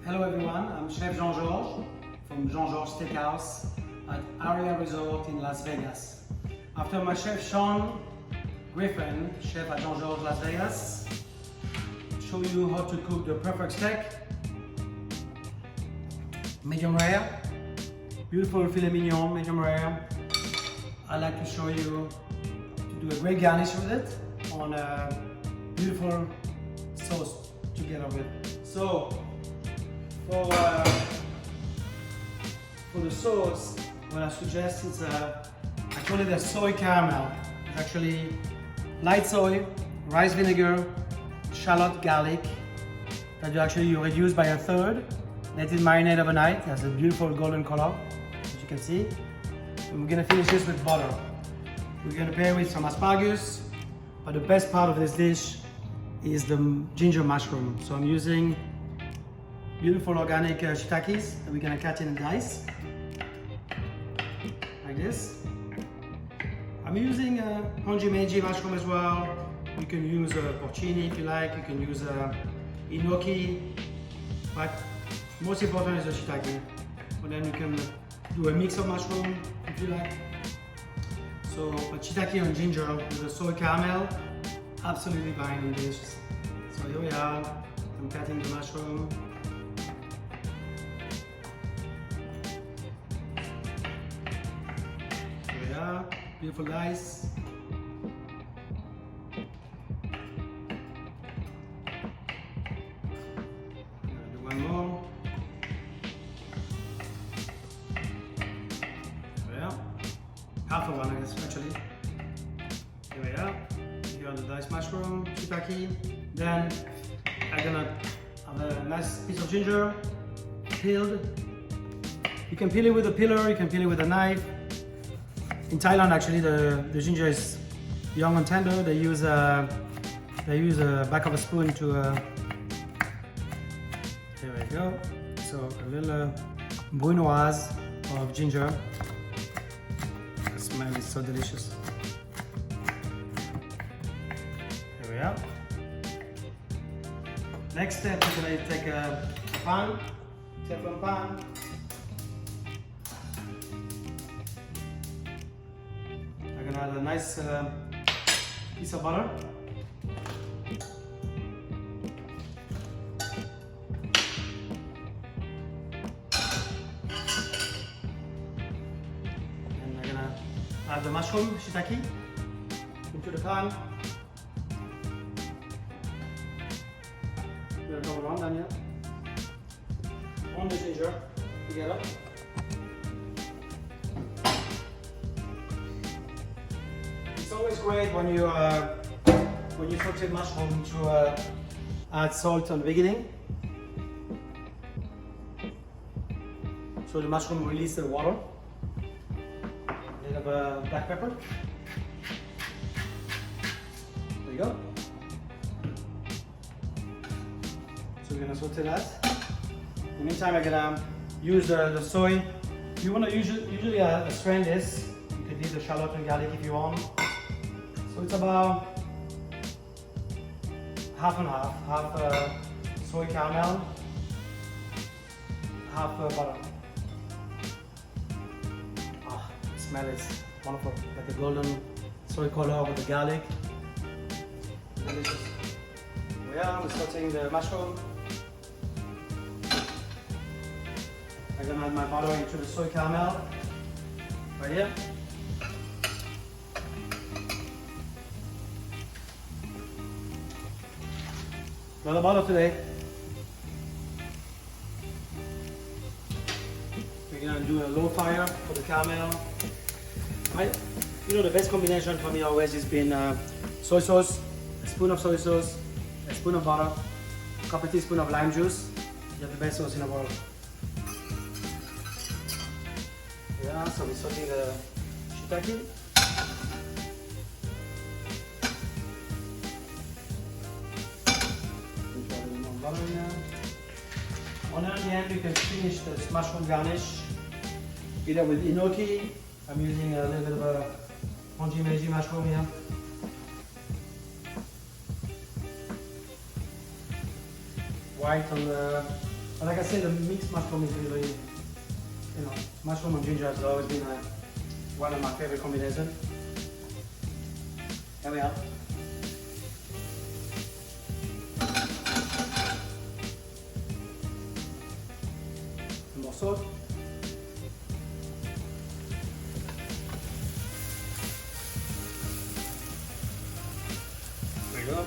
Hello everyone, I'm Chef Jean Georges from Jean Georges Steakhouse at Aria Resort in Las Vegas. After my chef Sean Griffin, chef at Jean Georges Las Vegas, show you how to cook the perfect steak. Medium rare, beautiful filet mignon, medium rare. I like to show you to do a great garnish with it on a beautiful sauce together with. So for the sauce, what I suggest is I call it a soy caramel. It's actually light soy, rice vinegar, shallot, garlic that you reduce by a third. Let it marinate overnight. It has a beautiful golden color, as you can see. And we're gonna finish this with butter. We're gonna pair with some asparagus, but the best part of this dish is the ginger mushroom. So I'm using beautiful organic shiitakes that we're gonna cut in dice, like this. I'm using MGM mushroom as well. You can use porcini if you like. You can use enoki, but most important is the shiitake. But then you can do a mix of mushroom if you like. So, but shiitake and ginger with the soy caramel, absolutely fine and delicious. So here we are. I'm cutting the mushroom. Here we are, beautiful dice. Do one more. Half of one, I guess, actually. Here we are. Here are the diced mushroom, shiitake. Then I'm gonna have a nice piece of ginger, peeled. You can peel it with a peeler, you can peel it with a knife. In Thailand, actually, the ginger is young and tender. They use a back of a spoon to. Here we go. So a little brunoise of ginger. The smell is so delicious. Here we are. Next step, we're going to take a pan, Teflon pan. I'm going to add a nice piece of butter. Add the mushroom, shiitake, into the pan. We'll go around down here. On the ginger together. It's always great when you saute mushroom to add salt on the beginning, so the mushroom releases the water. Of black pepper. There you go. So we're gonna saute that. In the meantime, I'm gonna use the soy. You wanna usually strain this. You could leave the shallot and garlic if you want. So it's about half and half soy caramel, half butter. Smell is wonderful, like the golden soy color with the garlic. Delicious. We are sauteing the mushroom. I'm gonna add my butter into the soy caramel right here. A lot of butter today. We're gonna do a low fire for the caramel. The best combination for me always has been soy sauce, a spoon of soy sauce, a spoon of butter, a couple teaspoons of lime juice. You have the best sauce in the world. Yeah, so we're sauteing the shiitake. On the end, you can finish the mushroom garnish either with enoki. I'm using a little bit of a MGM mushroom here. white on the, like I say, the mixed mushroom is really, mushroom and ginger has always been one of my favorite combinations. Here we are. Un morceau. There you go.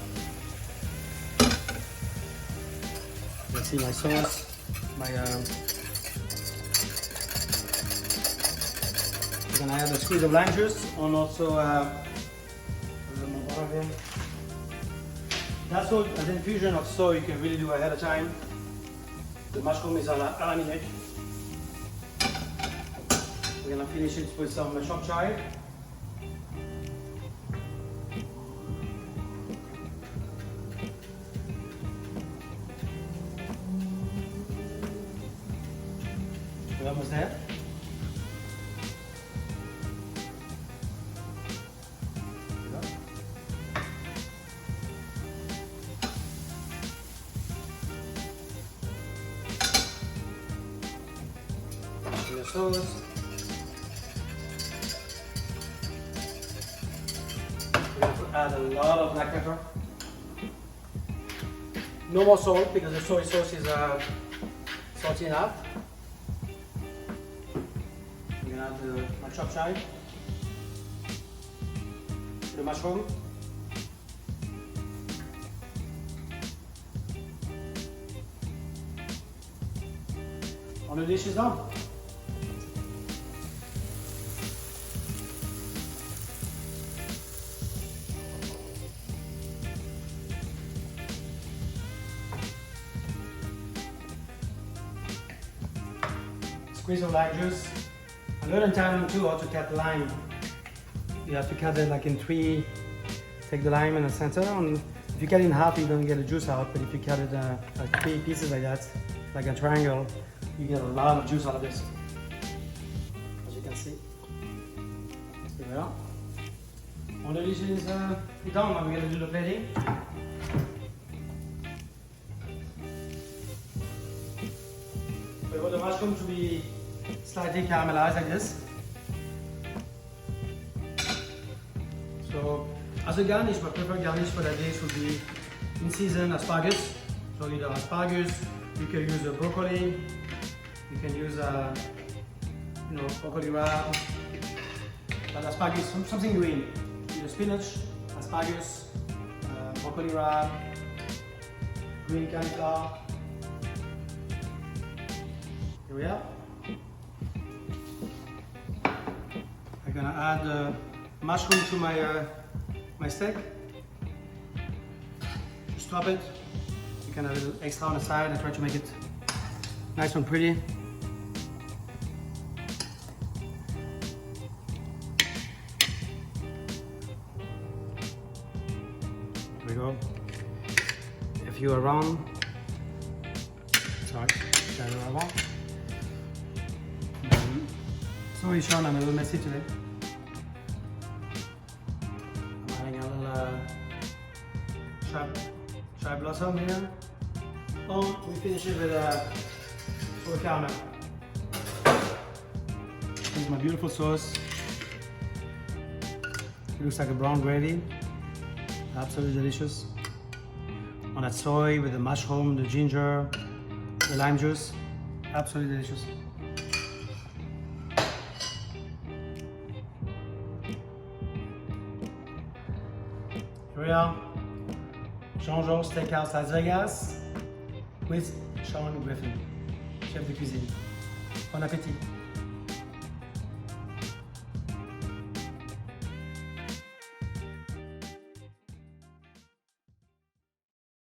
Let's see my sauce, I'm gonna add a squeeze of lime juice and also that's all an infusion of soy you can really do ahead of time. The mushroom is à la minute. We're gonna finish it with some chopped chive. We're almost there. The sauce. We're going to add a lot of black pepper. No more salt because the soy sauce is salty enough. We're going to add my chopped chive, the mushroom, and the dish is done. Squeeze of lime juice. I learned in Thailand too how to cut lime. You have to cut it like in three, take the lime in the center, and if you cut it in half you don't get the juice out, but if you cut it like 3 pieces like that, like a triangle, you get a lot of juice out of this, as you can see. Here we are. All the dish is done, now we're going to do the plating. We want the mushroom to be slightly caramelized like this. So, as a garnish, my preferred garnish for that dish would be in season asparagus. So either asparagus, you can use a broccoli, you can use broccoli rabe, but asparagus, something green. Either spinach, asparagus, broccoli rabe, green cauliflower. Here we are. I'm gonna add mushroom to my steak. Just drop it. You can have a little extra on the side. I try to make it nice and pretty. There we go. If you're around, sorry, around. Sorry, Sean, I'm a little messy today. I'm adding a little chive blossom here. Oh, we finish it with soy caramel. This is my beautiful sauce. It looks like a brown gravy. Absolutely delicious. On that soy with the mushroom, the ginger, the lime juice. Absolutely delicious. Here we are, Jean Georges Steakhouse Las Vegas with Sean Griffin, chef de cuisine. Bon appétit!